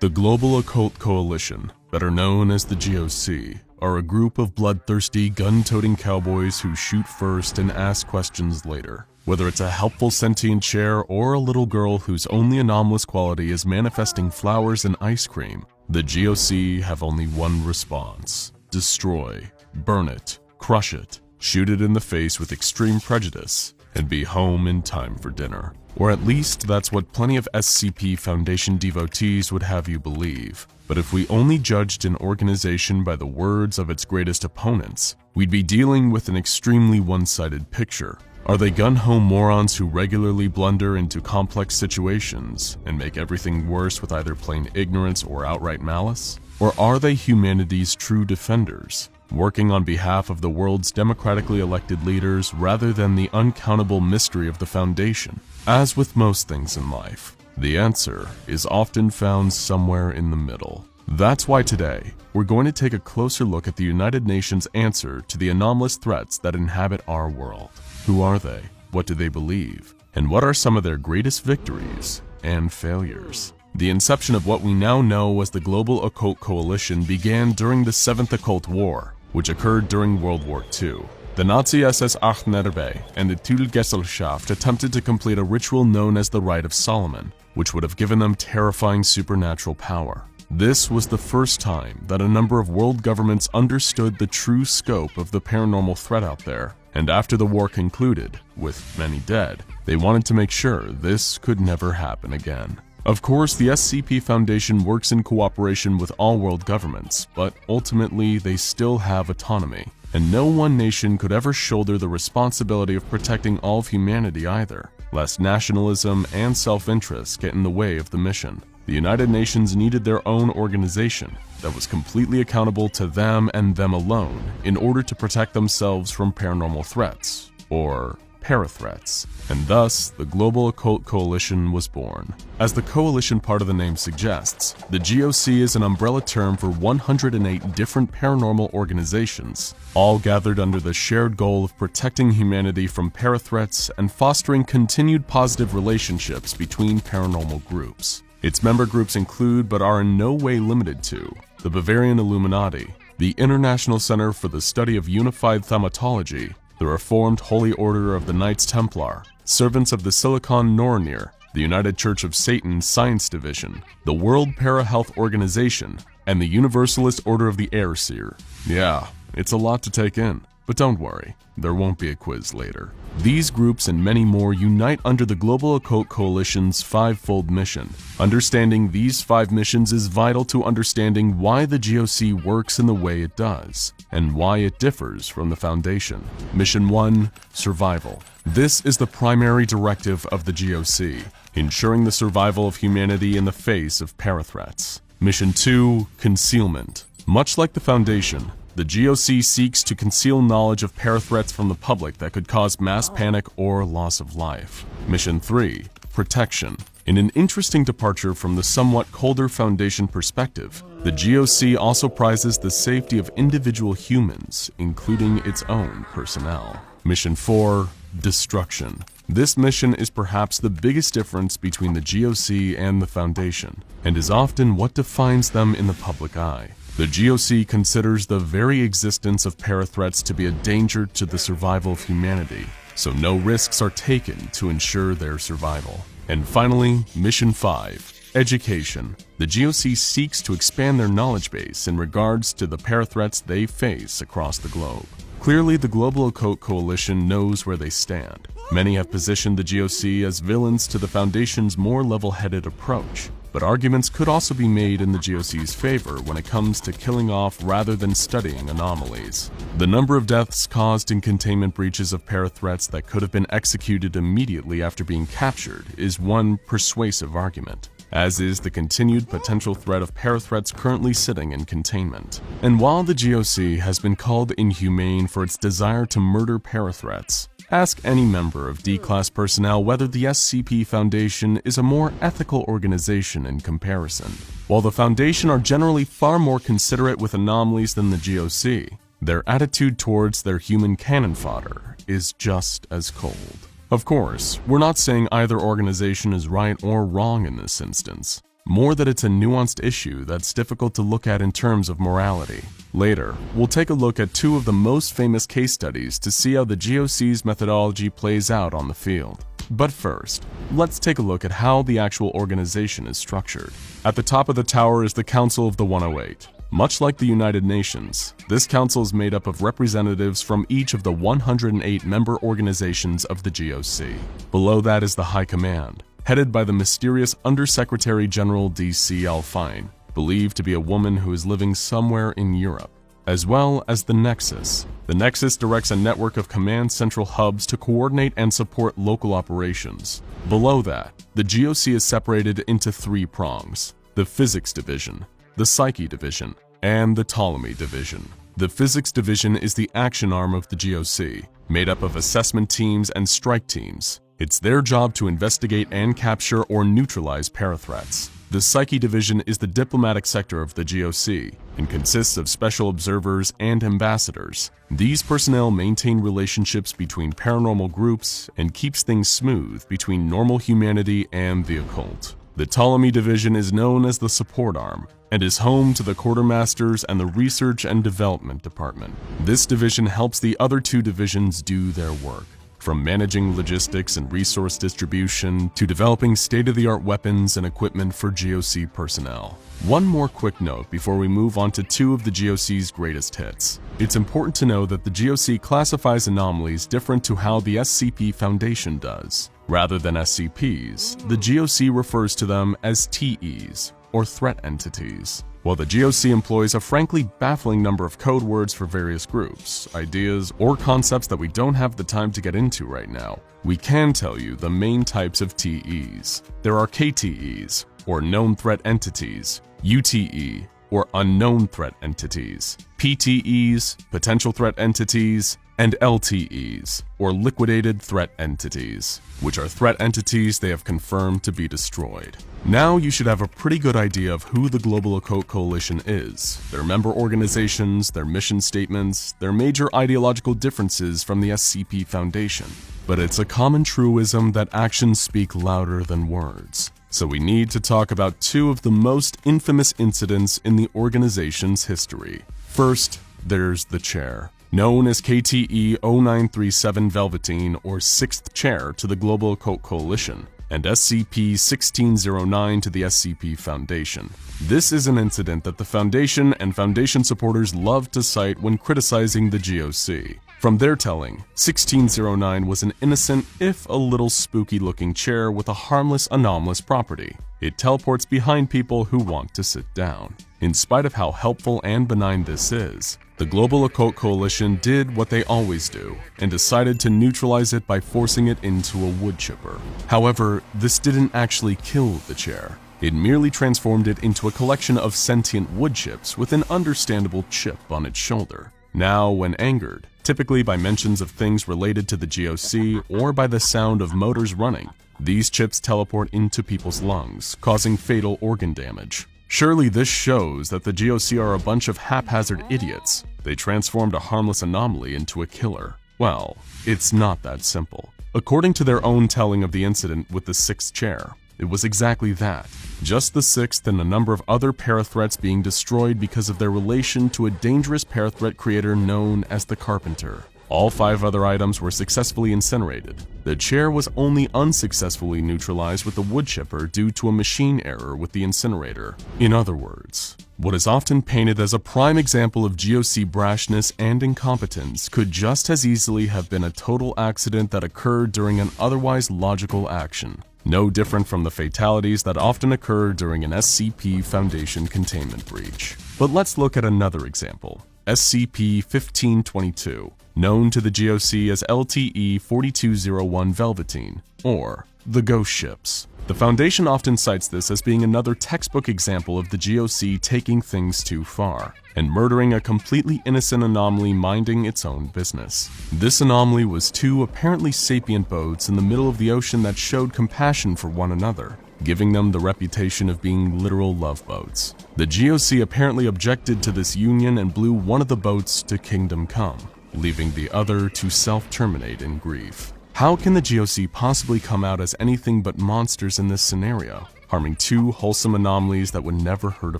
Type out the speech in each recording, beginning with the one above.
The Global Occult Coalition, better known as the GOC, are a group of bloodthirsty, gun-toting cowboys who shoot first and ask questions later. Whether it's a helpful sentient chair or a little girl whose only anomalous quality is manifesting flowers and ice cream, the GOC have only one response: destroy, burn it, crush it, shoot it in the face with extreme prejudice, and be home in time for dinner. Or at least that's what plenty of SCP Foundation devotees would have you believe. But if we only judged an organization by the words of its greatest opponents, we'd be dealing with an extremely one-sided picture. Are they gun-ho morons who regularly blunder into complex situations and make everything worse with either plain ignorance or outright malice? Or are they humanity's true defenders, working on behalf of the world's democratically elected leaders rather than the uncountable mystery of the Foundation? As with most things in life, the answer is often found somewhere in the middle. That's why today, we're going to take a closer look at the United Nations' answer to the anomalous threats that inhabit our world. Who are they? What do they believe? And what are some of their greatest victories and failures? The inception of what we now know as the Global Occult Coalition began during the Seventh Occult War, which occurred during World War II. The Nazi SS Achnerbe and the Titelgesellschaft attempted to complete a ritual known as the Rite of Solomon, which would have given them terrifying supernatural power. This was the first time that a number of world governments understood the true scope of the paranormal threat out there, and after the war concluded, with many dead, they wanted to make sure this could never happen again. Of course, the SCP Foundation works in cooperation with all world governments, but ultimately they still have autonomy, and no one nation could ever shoulder the responsibility of protecting all of humanity either, lest nationalism and self-interest get in the way of the mission. The United Nations needed their own organization that was completely accountable to them and them alone in order to protect themselves from paranormal threats, or parathreats, and thus the Global Occult Coalition was born. As the coalition part of the name suggests, the GOC is an umbrella term for 108 different paranormal organizations, all gathered under the shared goal of protecting humanity from parathreats and fostering continued positive relationships between paranormal groups. Its member groups include, but are in no way limited to, the Bavarian Illuminati, the International Center for the Study of Unified Thaumatology, the Reformed Holy Order of the Knights Templar, Servants of the Silicon Nornir, the United Church of Satan Science Division, the World Para-Health Organization, and the Universalist Order of the Airseer. Yeah, it's a lot to take in, but don't worry, there won't be a quiz later. These groups and many more unite under the Global Occult Coalition's five-fold mission. Understanding these 5 missions is vital to understanding why the GOC works in the way it does, and why it differs from the Foundation. Mission 1: Survival. This is the primary directive of the GOC, ensuring the survival of humanity in the face of parathreats. Mission 2: Concealment. Much like the Foundation, the GOC seeks to conceal knowledge of parathreats from the public that could cause mass panic or loss of life. Mission 3: Protection. In an interesting departure from the somewhat colder Foundation perspective, the GOC also prizes the safety of individual humans, including its own personnel. Mission 4: Destruction. This mission is perhaps the biggest difference between the GOC and the Foundation, and is often what defines them in the public eye. The GOC considers the very existence of parathreats to be a danger to the survival of humanity, so no risks are taken to ensure their survival. And finally, Mission 5: Education. The GOC seeks to expand their knowledge base in regards to the parathreats they face across the globe. Clearly, the Global Occult Coalition knows where they stand. Many have positioned the GOC as villains to the Foundation's more level-headed approach, but arguments could also be made in the GOC's favor when it comes to killing off rather than studying anomalies. The number of deaths caused in containment breaches of parathreats that could have been executed immediately after being captured is one persuasive argument, as is the continued potential threat of parathreats currently sitting in containment. And while the GOC has been called inhumane for its desire to murder parathreats, ask any member of D-Class personnel whether the SCP Foundation is a more ethical organization in comparison. While the Foundation are generally far more considerate with anomalies than the GOC, their attitude towards their human cannon fodder is just as cold. Of course, we're not saying either organization is right or wrong in this instance. more that it's a nuanced issue that's difficult to look at in terms of morality. Later, we'll take a look at two of the most famous case studies to see how the GOC's methodology plays out on the field. But first, let's take a look at how the actual organization is structured. At the top of the tower is the Council of the 108. Much like the United Nations, this council is made up of representatives from each of the 108 member organizations of the GOC. Below that is the High Command, headed by the mysterious Undersecretary General D.C. Alfine, believed to be a woman who is living somewhere in Europe, as well as the Nexus. The Nexus directs a network of command central hubs to coordinate and support local operations. Below that, the GOC is separated into three prongs: the Physics Division, the Psyche Division, and the Ptolemy Division. The Physics Division is the action arm of the GOC, made up of assessment teams and strike teams. It's their job to investigate and capture or neutralize parathreats. The Psyche Division is the diplomatic sector of the GOC and consists of special observers and ambassadors. These personnel maintain relationships between paranormal groups and keeps things smooth between normal humanity and the occult. The Ptolemy Division is known as the support arm and is home to the quartermasters and the research and development department. This division helps the other two divisions do their work, from managing logistics and resource distribution to developing state-of-the-art weapons and equipment for GOC personnel. One more quick note before we move on to two of the GOC's greatest hits. It's important to know that the GOC classifies anomalies different to how the SCP Foundation does. Rather than SCPs, the GOC refers to them as TEs, or threat entities. While the GOC employs a frankly baffling number of code words for various groups, ideas, or concepts that we don't have the time to get into right now, we can tell you the main types of TEs. There are KTEs, or known threat entities, UTE, or unknown threat entities, PTEs, potential threat entities, and LTEs, or liquidated threat entities, which are threat entities they have confirmed to be destroyed. Now you should have a pretty good idea of who the Global Occult Coalition is, their member organizations, their mission statements, their major ideological differences from the SCP Foundation. But it's a common truism that actions speak louder than words. So we need to talk about two of the most infamous incidents in the organization's history. First, there's the chair. Known as KTE 0937 Velveteen, or 6th Chair to the Global Occult Coalition, and SCP-1609 to the SCP Foundation. This is an incident that the Foundation and Foundation supporters love to cite when criticizing the GOC. From their telling, 1609 was an innocent, if a little spooky-looking chair with a harmless, anomalous property. It teleports behind people who want to sit down. In spite of how helpful and benign this is, the Global Occult Coalition did what they always do and decided to neutralize it by forcing it into a wood chipper. However, this didn't actually kill the chair. It merely transformed it into a collection of sentient wood chips with an understandable chip on its shoulder. Now, when angered, typically by mentions of things related to the GOC or by the sound of motors running, these chips teleport into people's lungs, causing fatal organ damage. Surely this shows that the GOC are a bunch of haphazard idiots. They transformed a harmless anomaly into a killer. Well, it's not that simple. According to their own telling of the incident with the 6th chair, it was exactly that. Just the 6th and a number of other parathreats being destroyed because of their relation to a dangerous parathreat creator known as the Carpenter. All 5 other items were successfully incinerated. The chair was only unsuccessfully neutralized with the wood chipper due to a machine error with the incinerator. In other words, what is often painted as a prime example of GOC brashness and incompetence could just as easily have been a total accident that occurred during an otherwise logical action. No different from the fatalities that often occur during an SCP Foundation containment breach. But let's look at another example. SCP-1522, known to the GOC as LTE-4201 Velveteen, or the Ghost Ships. The Foundation often cites this as being another textbook example of the GOC taking things too far and murdering a completely innocent anomaly minding its own business. This anomaly was 2 apparently sapient boats in the middle of the ocean that showed compassion for one another, giving them the reputation of being literal love boats. The GOC apparently objected to this union and blew one of the boats to Kingdom Come, leaving the other to self-terminate in grief. How can the GOC possibly come out as anything but monsters in this scenario? harming 2 wholesome anomalies that would never hurt a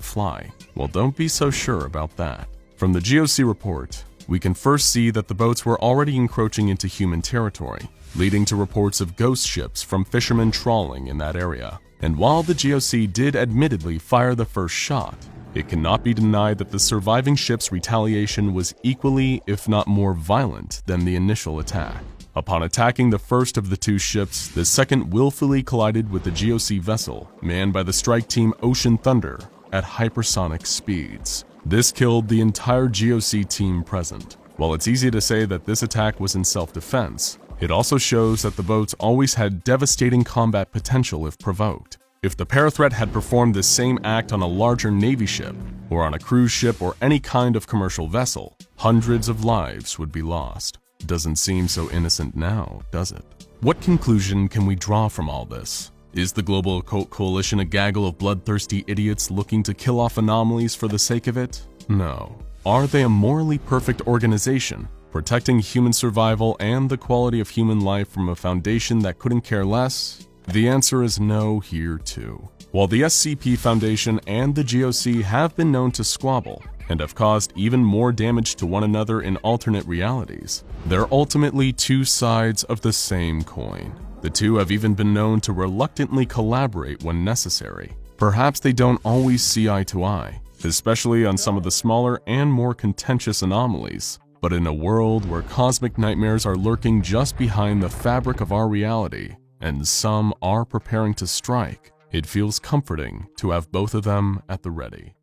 fly. Well, don't be so sure about that. From the GOC report, we can first see that the boats were already encroaching into human territory, leading to reports of ghost ships from fishermen trawling in that area. And while the GOC did admittedly fire the first shot, it cannot be denied that the surviving ship's retaliation was equally, if not more violent than the initial attack. Upon attacking the first of the 2 ships, the second willfully collided with the GOC vessel, manned by the strike team Ocean Thunder, at hypersonic speeds. This killed the entire GOC team present. While it's easy to say that this attack was in self-defense, it also shows that the boats always had devastating combat potential if provoked. If the parathreat had performed the same act on a larger Navy ship, or on a cruise ship or any kind of commercial vessel, hundreds of lives would be lost. Doesn't seem so innocent now, does it? What conclusion can we draw from all this? Is the global occult coalition a gaggle of bloodthirsty idiots looking to kill off anomalies for the sake of it? No. Are they a morally perfect organization, protecting human survival and the quality of human life from a foundation that couldn't care less? The answer is no here too. While the SCP Foundation and the GOC have been known to squabble and have caused even more damage to one another in alternate realities, they're ultimately 2 sides of the same coin. The 2 have even been known to reluctantly collaborate when necessary. Perhaps they don't always see eye to eye, especially on some of the smaller and more contentious anomalies. But in a world where cosmic nightmares are lurking just behind the fabric of our reality, and some are preparing to strike, it feels comforting to have both of them at the ready.